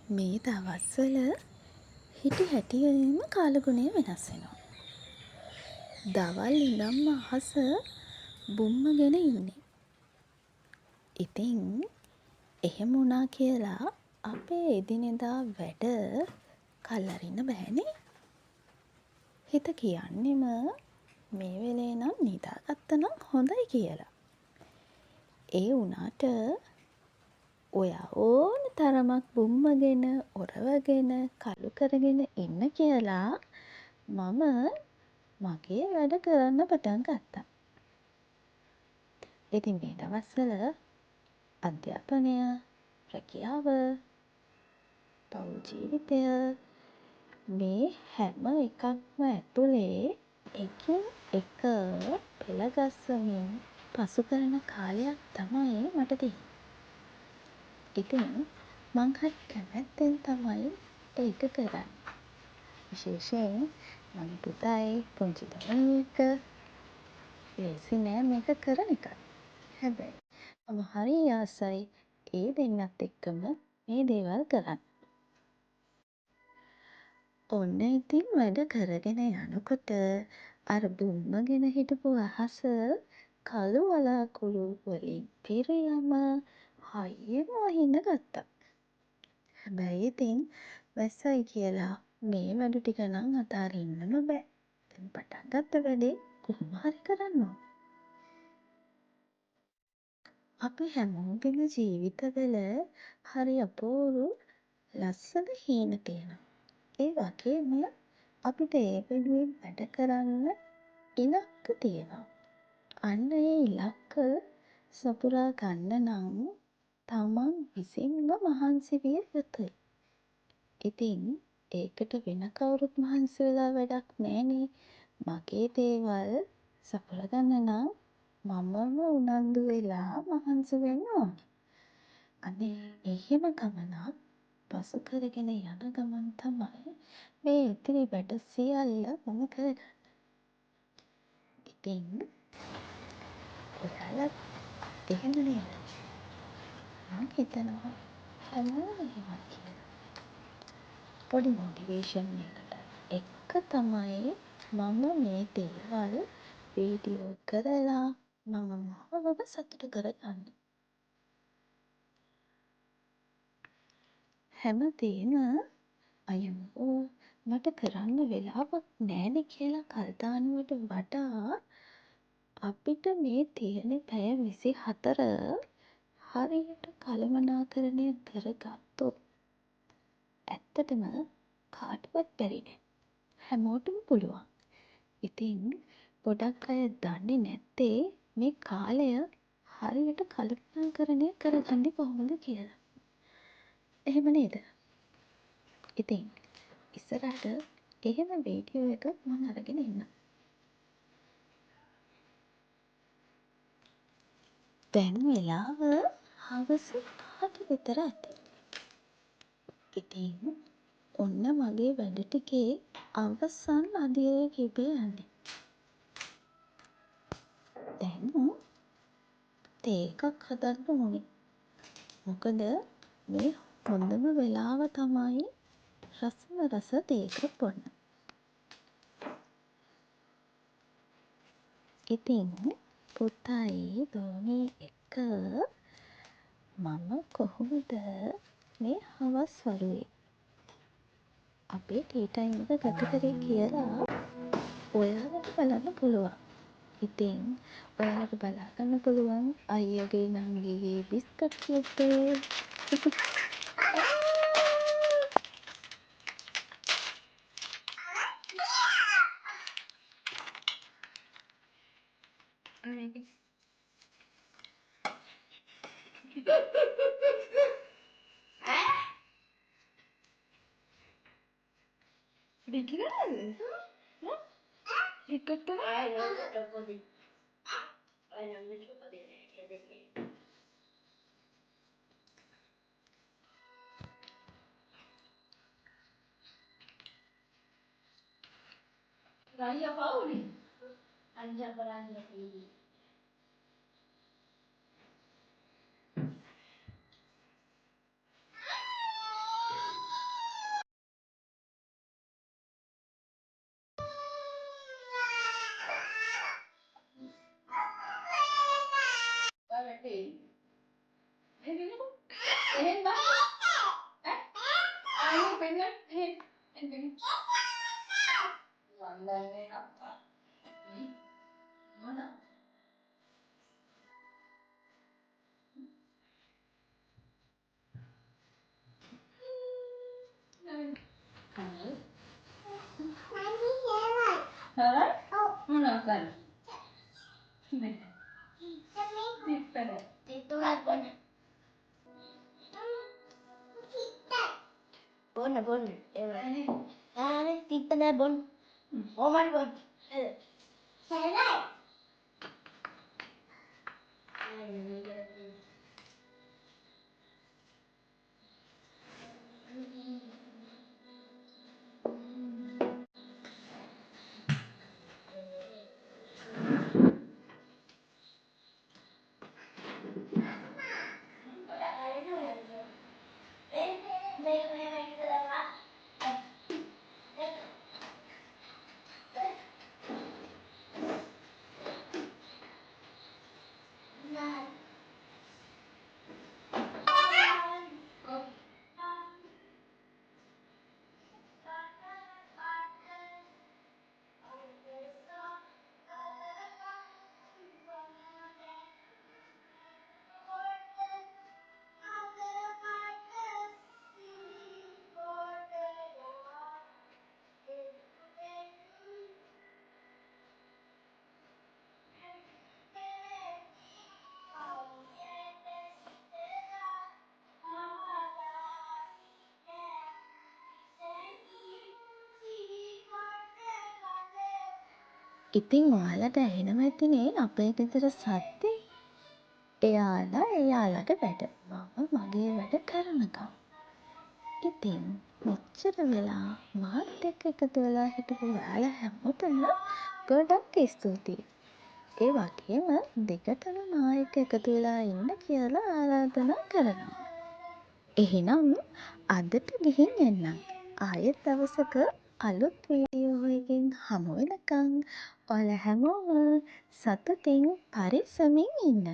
මේ දවස්වල හිටි හැටියෙම කාලගුණය වෙනස් වෙනවා. දවල් ඉඳන්ම අහස බුම්මගෙන ඉන්නේ. ඉතින් එහෙම වුණා කියලා අපේ එදිනෙදා වැඩ කල් අරින්න බෑනේ. හිත කියන්නෙම මේ වෙලේ නම් නිදාගත්තනම් හොඳයි කියලා. ඒ වුණාට ඔයා ඕන තරමක් බුම්මගෙන, ඔරවගෙන, කළු කරගෙන ඉන්න කියලා මම මගේ වැඩ කරන්න පටන් ගත්තා. ඉතින් මේ දවස්වල අධ්‍යාපනය, රැකියාව, පවුල් ජීවිතය මේ හැම එකක්ම ඇතුලේ එකින් එක පෙළගස්වමින් පසු කරන කාලයක් තමයි මට තියෙන්නේ. ඉතින් මං හරි කැමැත්තෙන් තමයි ඒක කරන්නේ. විශේෂයෙන් මගේ පුතයි පුංචි දරුවෝ එක්ක ලේසි නෑ මේක කරන එක. හැබැයි මම හරි ආසයි ඒ දෙන්නත් එක්කම මේ දේවල් කරන්න. ඔන්න ඉතින් වැඩ කරගෙන යනකොට අර බුම්මගෙන හිටපු අහස කළු වලාකුළු වලින් පිරියම හයියෙන් වහින්න ගත්තා. හැබැයි ඉතින් වැස්සයි කියලා මේ වැඩ ටික නම් අතාරින්නම බෑ. දැන් පටන් ගත්ත වැඩේ කොහොම හරි කරන්න ඕන. අපි හැමෝගෙම ජීවිතවල හරි අපූරු ලස්සන හීන තියෙනවා. ඒ වගේම අපිට ඒ වෙනුවෙන් වැඩ කරන්න ඉලක්ක තියෙනවා. අන්න ඒ ඉලක්ක සපුරා ගන්න නම් තමන් විසින්ම මහන්සි විය යුතුයි. ඉතින් ඒකට වෙන කවුරුත් මහන්සි වෙලා වැඩක් නෑනේ. මගේ දේවල් සපුරගන්න නම් මමම උනන්දු වෙලා මහන්සි වෙන්න ඕන. අනේ එහෙම ගමනක් පසු කරගෙන යන ගමන් තමයි මේ ඉතිරි වැඩ සියල්ල මම කරගන්නේ. ඉතින් ඔයාලත් එහෙම නේද? මං හිතනවා හැමෝම එහෙමයි කියලා. පොඩි මොටිවේෂන් එකකට එක තමයි මම මේ දේවල් වීඩියෝ කරලා මම මාවම සතුටු කරගන්නේ. හැමදේම අයියෝ මට කරන්න වෙලාවක් නෑනේ කියලා කල් දානවට වඩා අපිට මේ තියෙන පැය 24 හරියට කළමනාකරණය කරගත්තොත් ඇත්තටම කාටවත් බැරි නෑ. හැමෝටම පුළුවන්. ඉතින් ගොඩක් අය දන්නේ නැත්තේ මේ කාලය හරියට කළමනාකරණය කරගන්නේ කොහොමද කියලා. එහෙම නේද? ඉතින් ඉස්සරහට එහෙම වීඩියෝ එකක් මම අරගෙන එන්නම්. දැන් වෙලාව හවස 5ට විතර ඇති. ඉතින් ඔන්න මගේ වැඩ ටිකේ අවසන් අදියරේ කිව්වේ යන්නේ. දැන් තේ එකක් හදන්න ඕනේ. මොකද මේ හොඳම වෙලාව තමයි රසම රස තේ එකක් බොන්න. ඉතින් පුතයි දෝමි එක්ක මම කොහොමද මේ හවස් වරුවේ අපේ ටී ටයිම් එක ගත කරේ කියලා ඔයාලට බලන්න පුළුවන්. ඉතින් ඔයාලට බලා ගන්න පුළුවන් අයියගේ නංගිගේ බිස්කට් ක්ලිප්පේ. බොන්න බොන්න. ආනේ තිත්ත නෑ බොන්න. ඕමයි බොන්න. ඉතින් ඔයාලට ඇහෙනව ඇතිනේ අපේ ගෙදර සද්දේ. එයාලා එයාලට වැඩ. මම මගේ වැඩ කරනකම්. ඉතින් මෙච්චර වෙලා මාත් එක්ක එකතු වෙලා හිටපු ඔයාලා හැමෝටම ගොඩක් ස්තුතියි. ඒ වගේම දිගටම මා එක්ක එකතු වෙලා ඉන්න කියලා ආරාධනා කරනවා. එහෙනම් අදට ගිහින් එන්නම්. ආයෙත් දවසක අලුත් වීඩියෝ එකකින් හමු වෙනකන් ඔයාලා හැමෝම සතුටින් පරිස්සමින් ඉන්න.